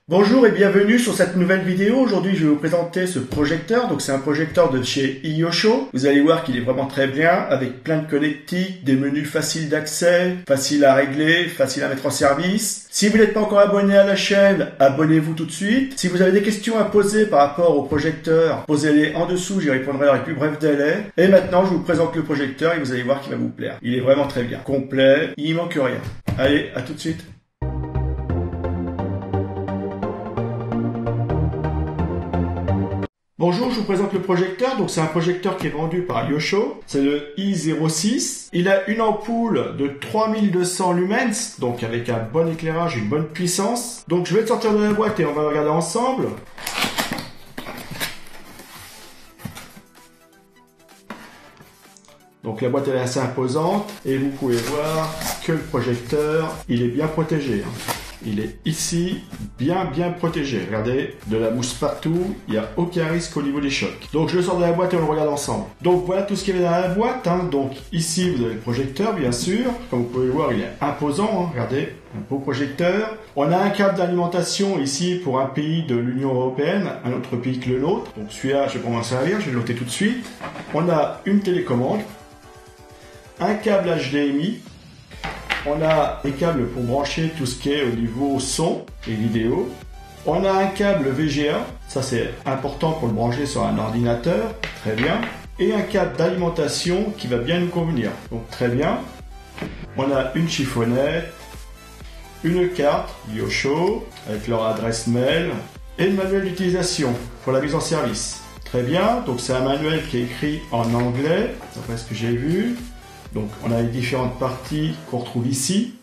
Bonjour et bienvenue sur cette nouvelle vidéo. Aujourd'hui, je vais vous présenter ce projecteur. Donc, c'est un projecteur de chez Iyosho. Vous allez voir qu'il est vraiment très bien, avec plein de connectiques, des menus faciles d'accès, faciles à régler, faciles à mettre en service. Si vous n'êtes pas encore abonné à la chaîne, abonnez-vous tout de suite. Si vous avez des questions à poser par rapport au projecteur, posez-les en dessous, j'y répondrai dans les plus brefs délais. Et maintenant, je vous présente le projecteur et vous allez voir qu'il va vous plaire. Il est vraiment très bien, complet, il manque rien. Allez, à tout de suite. Bonjour, je vous présente le projecteur. Donc c'est un projecteur qui est vendu par Iyosho. C'est le i06. Il a une ampoule de 3200 lumens, donc avec un bon éclairage, une bonne puissance. Donc je vais le sortir de la boîte et on va le regarder ensemble. Donc la boîte elle est assez imposante et vous pouvez voir que le projecteur, il est bien protégé. Il est ici bien protégé. Regardez, de la mousse partout, il n'y a aucun risque au niveau des chocs. Donc je le sors de la boîte et on le regarde ensemble. Donc voilà tout ce qu'il y avait dans la boîte. Donc ici vous avez le projecteur bien sûr. Comme vous pouvez le voir, il est imposant. Regardez, un beau projecteur. On a un câble d'alimentation ici pour un pays de l'Union Européenne, un autre pays que le nôtre. Donc celui-là, je vais pas m'en servir, je vais le noter tout de suite. On a une télécommande, un câble HDMI. On a des câbles pour brancher tout ce qui est au niveau son et vidéo. On a un câble VGA, ça c'est important pour le brancher sur un ordinateur, très bien. Et un câble d'alimentation qui va bien nous convenir, donc très bien. On a une chiffonnette, une carte Iyosho avec leur adresse mail et le manuel d'utilisation pour la mise en service. Très bien, donc c'est un manuel qui est écrit en anglais, d'après ce que j'ai vu. Donc on a les différentes parties qu'on retrouve ici.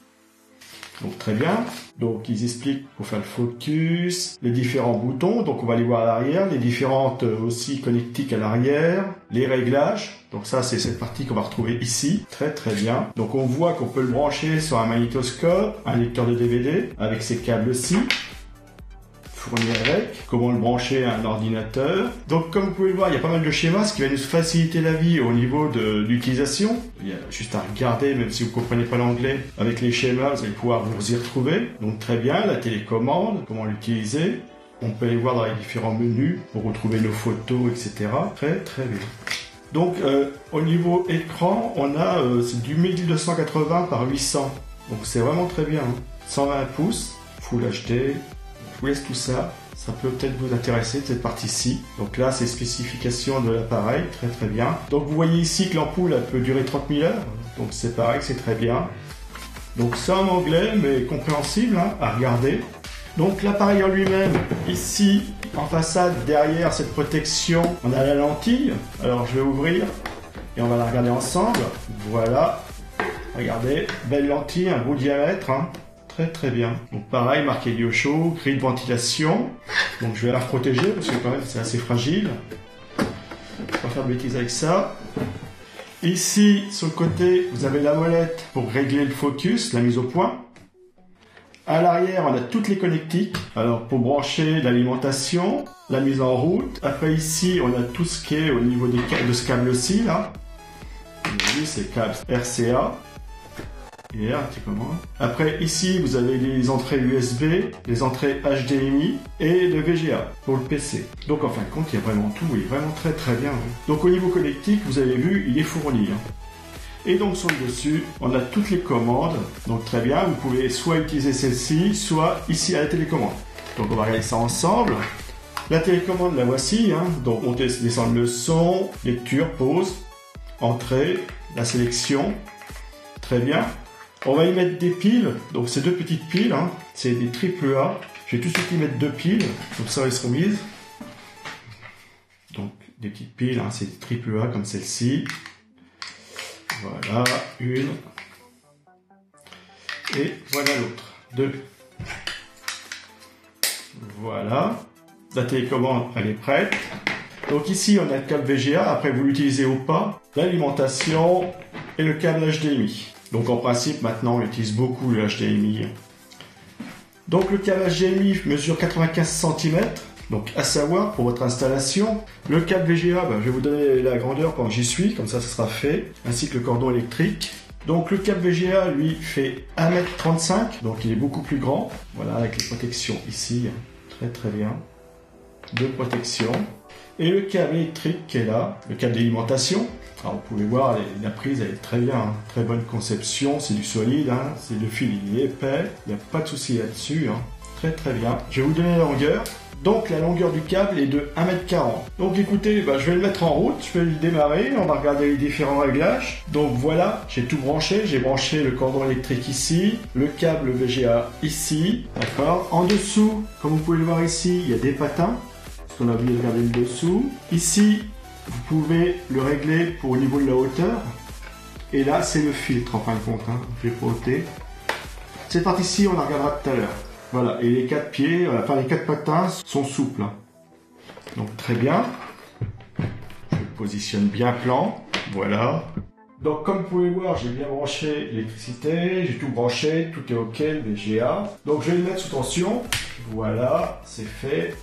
Donc très bien. Donc ils expliquent pour faire le focus, les différents boutons. Donc on va les voir à l'arrière, les différentes aussi connectiques à l'arrière, les réglages. Donc ça c'est cette partie qu'on va retrouver ici. Très bien. Donc on voit qu'on peut le brancher sur un magnétoscope, un lecteur de DVD avec ces câbles-ci. Fourni avec, comment le brancher à un ordinateur. Donc comme vous pouvez le voir, il y a pas mal de schémas, ce qui va nous faciliter la vie au niveau de l'utilisation. Il y a juste à regarder, même si vous ne comprenez pas l'anglais, avec les schémas, vous allez pouvoir vous y retrouver. Donc très bien, la télécommande, comment l'utiliser. On peut aller voir dans les différents menus pour retrouver nos photos, etc. Très bien. Donc au niveau écran, on a c'est du 1280 par 800. Donc c'est vraiment très bien. 120 pouces, Full HD. Je vous laisse tout ça, ça peut peut-être vous intéresser, cette partie-ci. Donc là, c'est spécification de l'appareil, très bien. Donc vous voyez ici que l'ampoule peut durer 30 000 heures, donc c'est pareil, c'est très bien. Donc c'est en anglais, mais compréhensible à regarder. Donc l'appareil en lui-même, ici, en façade, derrière cette protection, on a la lentille. Alors je vais ouvrir et on va la regarder ensemble. Voilà, regardez, belle lentille, un beau diamètre. Très bien. Donc pareil, marqué Iyosho, grille de ventilation. Donc je vais la protéger parce que quand même c'est assez fragile. Je ne vais pas faire de bêtises avec ça. Ici, sur le côté, vous avez la molette pour régler le focus, la mise au point. À l'arrière, on a toutes les connectiques. Alors pour brancher l'alimentation, la mise en route. Après ici, on a tout ce qui est au niveau de ce câble-ci là. Vous voyez, c'est le câble RCA. Et là, après, ici, vous avez les entrées USB, les entrées HDMI et le VGA pour le PC. Donc, en fin de compte, il y a vraiment tout. Il est vraiment très bien. Donc, au niveau connectique, vous avez vu, il est fourni. Et donc, sur le dessus, on a toutes les commandes. Donc, très bien. Vous pouvez soit utiliser celle-ci, soit ici à la télécommande. Donc, on va regarder ça ensemble. La télécommande, la voici. Donc, on descend le son, lecture, pause, entrée, la sélection. Très bien. On va y mettre des piles, donc c'est deux petites piles, c'est des AAA. Je vais tout de suite y mettre deux piles, comme ça elles seront mises. Donc des petites piles, c'est des AAA comme celle-ci. Voilà, une. Et voilà l'autre, deux. Voilà, la télécommande elle est prête. Donc ici on a le câble VGA, après vous l'utilisez ou pas, l'alimentation et le câble HDMI. Donc en principe, maintenant, on utilise beaucoup le HDMI. Donc le câble HDMI mesure 95 cm. Donc à savoir, pour votre installation, le câble VGA, je vais vous donner la grandeur quand j'y suis, comme ça sera fait, ainsi que le cordon électrique. Donc le câble VGA, lui, fait 1,35 m, donc il est beaucoup plus grand. Voilà, avec les protections ici. très très bien, de protection. Et le câble électrique qui est là, le câble d'alimentation. Alors vous pouvez voir, la prise elle est très bien, hein. Très bonne conception, c'est du solide, hein. C'est le fil il est épais, il n'y a pas de souci là-dessus, hein. Très très bien. Je vais vous donner la longueur. Donc la longueur du câble est de 1,40 m. Donc écoutez, je vais le mettre en route, je vais le démarrer, on va regarder les différents réglages. Donc voilà, j'ai tout branché, j'ai branché le cordon électrique ici, le câble VGA ici, d'accord. En dessous, comme vous pouvez le voir ici, il y a des patins, parce qu'on a oublié de regarder le dessous. Ici, vous pouvez le régler pour au niveau de la hauteur. Et là, c'est le filtre en fin de compte, hein. Je vais ôter. Cette partie-ci, on la regardera tout à l'heure. Voilà, et les 4 pieds, enfin les 4 patins sont souples. Hein. Donc très bien. Je le positionne bien plan. Voilà. Donc comme vous pouvez voir, j'ai bien branché l'électricité, j'ai tout branché, tout est ok, le VGA. Donc je vais le mettre sous tension. Voilà, c'est fait.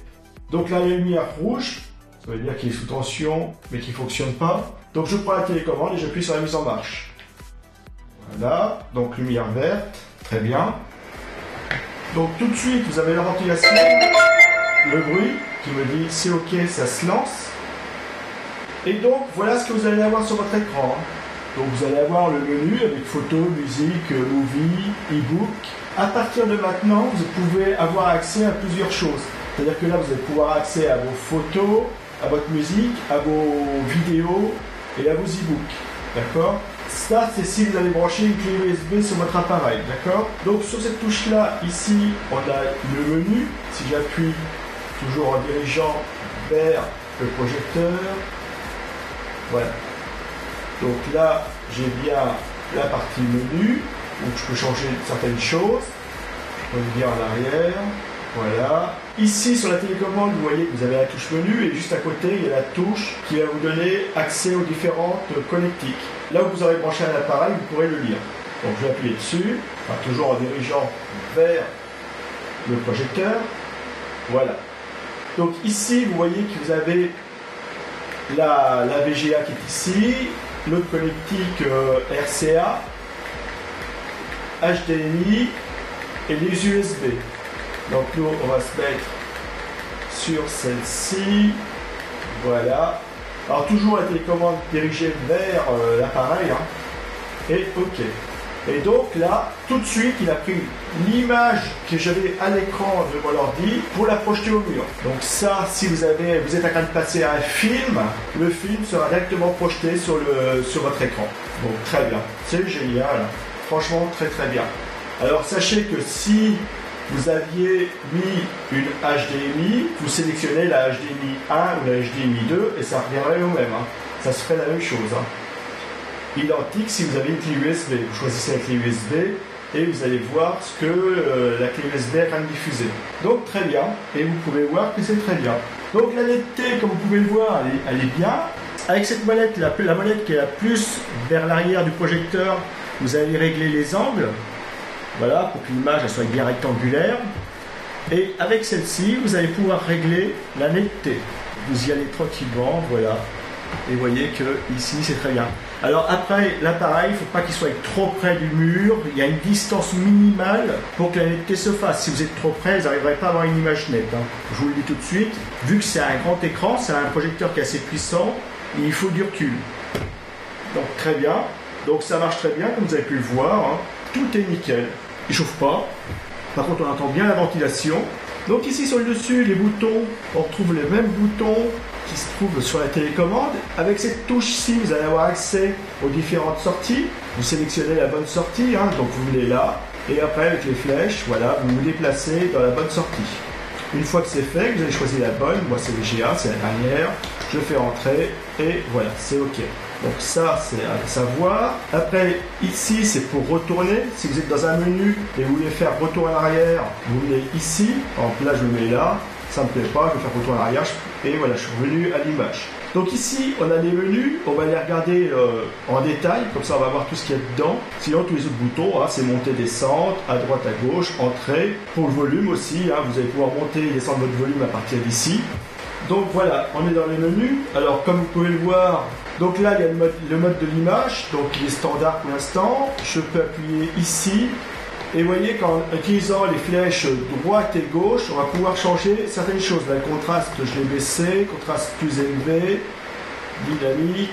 Donc là, la lumière rouge, ça veut dire qu'il est sous tension, mais qu'il ne fonctionne pas. Donc je prends la télécommande et j'appuie sur la mise en marche. Voilà, donc lumière verte, très bien. Donc tout de suite, vous avez la ventilation, le bruit qui me dit c'est ok, ça se lance. Et donc voilà ce que vous allez avoir sur votre écran. Donc vous allez avoir le menu avec photo, musique, movie, e-book. À partir de maintenant, vous pouvez avoir accès à plusieurs choses. C'est-à-dire que là, vous allez pouvoir avoir accès à vos photos, à votre musique, à vos vidéos et à vos e-books. D'accord ? Ça, c'est si vous allez brancher une clé USB sur votre appareil, d'accord? Donc sur cette touche-là, ici, on a le menu. Si j'appuie toujours en dirigeant vers le projecteur, voilà. Donc là, j'ai bien la partie menu, où je peux changer certaines choses. Revenir en arrière, voilà. Ici, sur la télécommande, vous voyez que vous avez la touche menu et juste à côté, il y a la touche qui va vous donner accès aux différentes connectiques. Là où vous aurez branché un appareil, vous pourrez le lire. Donc je vais appuyer dessus, enfin, toujours en dirigeant vers le projecteur. Voilà. Donc ici, vous voyez que vous avez la VGA qui est ici, l'autre connectique RCA, HDMI et les USB. Donc nous, on va se mettre sur celle-ci. Voilà. Alors toujours la télécommande dirigée vers l'appareil. Hein. Et OK. Et donc là, tout de suite, il a pris l'image que j'avais à l'écran de mon ordi pour la projeter au mur. Donc ça, si vous êtes en train de passer un film, le film sera directement projeté sur votre écran. Donc très bien. C'est génial. Franchement, très très bien. Alors sachez que si vous aviez mis une HDMI, vous sélectionnez la HDMI 1 ou la HDMI 2 et ça reviendrait au même. Hein. Ça se ferait la même chose. Hein. Identique si vous avez une clé USB. Vous choisissez la clé USB et vous allez voir ce que la clé USB est en train de diffuser. Donc très bien. Et vous pouvez voir que c'est très bien. Donc la netteté, comme vous pouvez le voir, elle est bien. Avec cette molette, la molette qui est la plus vers l'arrière du projecteur, vous allez régler les angles. Voilà, pour que l'image soit bien rectangulaire. Et avec celle-ci, vous allez pouvoir régler la netteté. Vous y allez tranquillement, voilà. Et vous voyez que ici, c'est très bien. Alors après, l'appareil, il ne faut pas qu'il soit trop près du mur. Il y a une distance minimale pour que la netteté se fasse. Si vous êtes trop près, vous n'arriverez pas à avoir une image nette. Hein. Je vous le dis tout de suite. Vu que c'est un grand écran, c'est un projecteur qui est assez puissant, il faut du recul. Donc très bien. Donc ça marche très bien, comme vous avez pu le voir. Hein. Tout est nickel. Il ne chauffe pas. Par contre, on entend bien la ventilation. Donc ici sur le dessus, les boutons, on retrouve les mêmes boutons qui se trouvent sur la télécommande. Avec cette touche-ci, vous allez avoir accès aux différentes sorties. Vous sélectionnez la bonne sortie, hein, donc vous venez là. Et après, avec les flèches, voilà, vous vous déplacez dans la bonne sortie. Une fois que c'est fait, vous allez choisir la bonne. Moi, c'est VGA, c'est la dernière. Je fais entrer et voilà, c'est OK. Donc ça, c'est à savoir. Après, ici, c'est pour retourner. Si vous êtes dans un menu et vous voulez faire retour en arrière, vous venez ici. Donc là, je me mets là. Ça ne me plaît pas, je vais faire retour en arrière. Et voilà, je suis revenu à l'image. Donc ici, on a les menus. On va les regarder en détail. Comme ça, on va voir tout ce qu'il y a dedans. Sinon, tous les autres boutons, hein, c'est monter, descendre, à droite, à gauche, entrée. Pour le volume aussi, hein, vous allez pouvoir monter et descendre votre volume à partir d'ici. Donc voilà, on est dans les menus. Alors, comme vous pouvez le voir, donc là, il y a le mode de l'image, donc il est standard pour l'instant. Je peux appuyer ici Et vous voyez qu'en utilisant les flèches droite et gauche, on va pouvoir changer certaines choses. Là, le contraste, je l'ai baissé, contraste plus élevé, dynamique,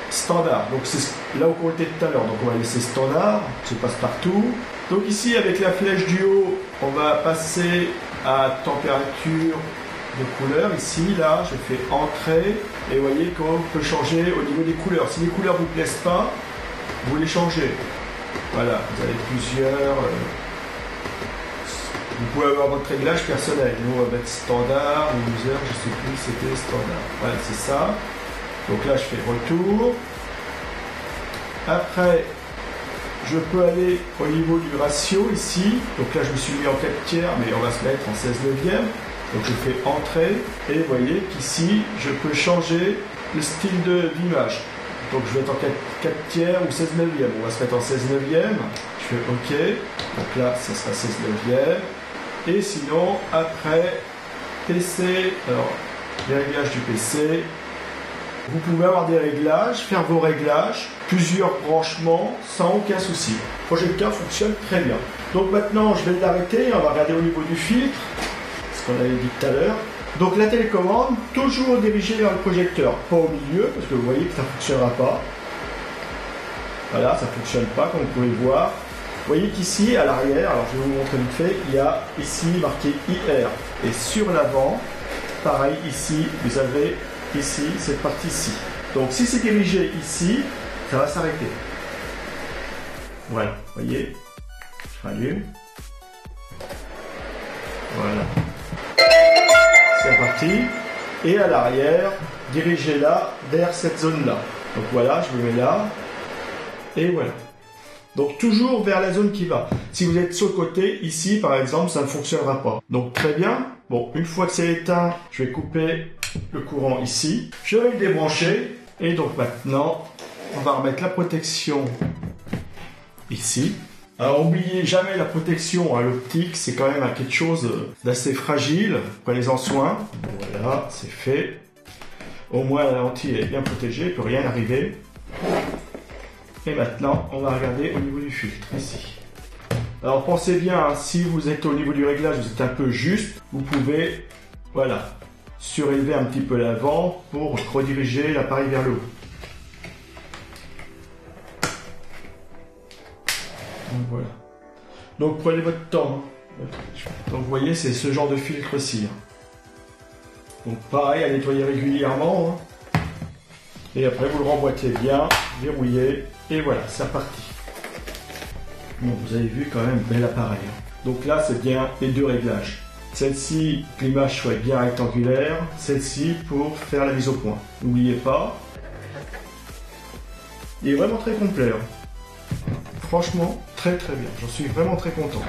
standard. Donc c'est là où on était tout à l'heure. Donc on va laisser standard, je passe partout. Donc ici, avec la flèche du haut, on va passer à température de couleur. Ici, là, je fais entrée. Et vous voyez qu'on peut changer au niveau des couleurs. Si les couleurs ne vous plaisent pas, vous les changez. Voilà, vous avez plusieurs. Vous pouvez avoir votre réglage personnel. Nous, on va mettre standard, user, je ne sais plus, c'était standard. Voilà, c'est ça. Donc là, je fais retour. Après, je peux aller au niveau du ratio ici. Donc là, je me suis mis en 4 tiers, mais on va se mettre en 16 neuvième. Donc je fais entrée. Et vous voyez qu'ici, je peux changer le style d'image. Donc je vais être en 4 tiers ou 16 neuvième. On va se mettre en 16 neuvième. Je fais OK. Donc là, ça sera 16 neuvième. Et sinon, après, PC, alors les réglages du PC, vous pouvez avoir des réglages, faire vos réglages, plusieurs branchements sans aucun souci. Le projecteur fonctionne très bien. Donc maintenant, je vais l'arrêter. On va regarder au niveau du filtre, ce qu'on avait dit tout à l'heure. Donc la télécommande, toujours dirigée vers le projecteur, pas au milieu, parce que vous voyez que ça ne fonctionnera pas. Voilà, ça ne fonctionne pas, comme vous pouvez le voir. Vous voyez qu'ici, à l'arrière, alors je vais vous montrer vite fait, il y a ici marqué IR. Et sur l'avant, pareil, ici, vous avez ici, cette partie-ci. Donc si c'est dirigé ici, ça va s'arrêter. Voilà, vous voyez, je rallume. Voilà. C'est parti. Et à l'arrière, dirigez-la vers cette zone-là. Donc voilà, je me mets là. Et voilà. Donc toujours vers la zone qui va. Si vous êtes sur le côté, ici par exemple, ça ne fonctionnera pas. Donc très bien. Bon, une fois que c'est éteint, je vais couper le courant ici. Je vais le débrancher. Et donc maintenant, on va remettre la protection ici. Alors n'oubliez jamais la protection à l'optique, c'est quand même quelque chose d'assez fragile. Prenez-en soin. Voilà, c'est fait. Au moins la lentille est bien protégée, il ne peut rien arriver. Et maintenant, on va regarder au niveau du filtre, ici. Alors pensez bien, hein, si vous êtes au niveau du réglage, vous êtes un peu juste, vous pouvez, voilà, surélever un petit peu l'avant pour rediriger l'appareil vers le haut. Donc voilà. Donc prenez votre temps. Donc vous voyez, c'est ce genre de filtre-ci. Donc pareil, à nettoyer régulièrement. Et après, vous le remboîtez bien, verrouillez, et voilà, c'est reparti. Bon, vous avez vu quand même, bel appareil. Donc là, c'est bien les deux réglages. Celle-ci, que l'image soit bien rectangulaire. Celle-ci, pour faire la mise au point. N'oubliez pas. Il est vraiment très complet. Franchement, très très bien. J'en suis vraiment très content.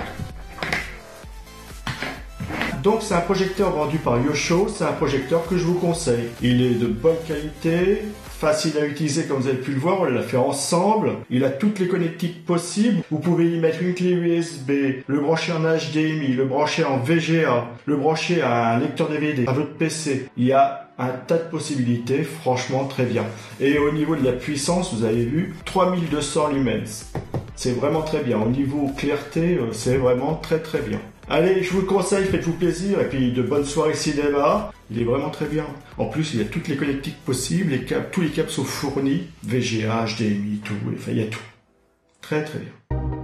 Donc c'est un projecteur vendu par Yosho, c'est un projecteur que je vous conseille. Il est de bonne qualité, facile à utiliser comme vous avez pu le voir, on l'a fait ensemble. Il a toutes les connectiques possibles. Vous pouvez y mettre une clé USB, le brancher en HDMI, le brancher en VGA, le brancher à un lecteur DVD, à votre PC. Il y a un tas de possibilités, franchement très bien. Et au niveau de la puissance, vous avez vu, 3200 lumens. C'est vraiment très bien. Au niveau clarté, c'est vraiment très très bien. Allez, je vous le conseille, faites-vous plaisir, et puis de bonnes soirées cinéma. Il est vraiment très bien. En plus, il y a toutes les connectiques possibles, les câbles, tous les câbles sont fournis, VGA, HDMI, tout, enfin il y a tout. Très très bien.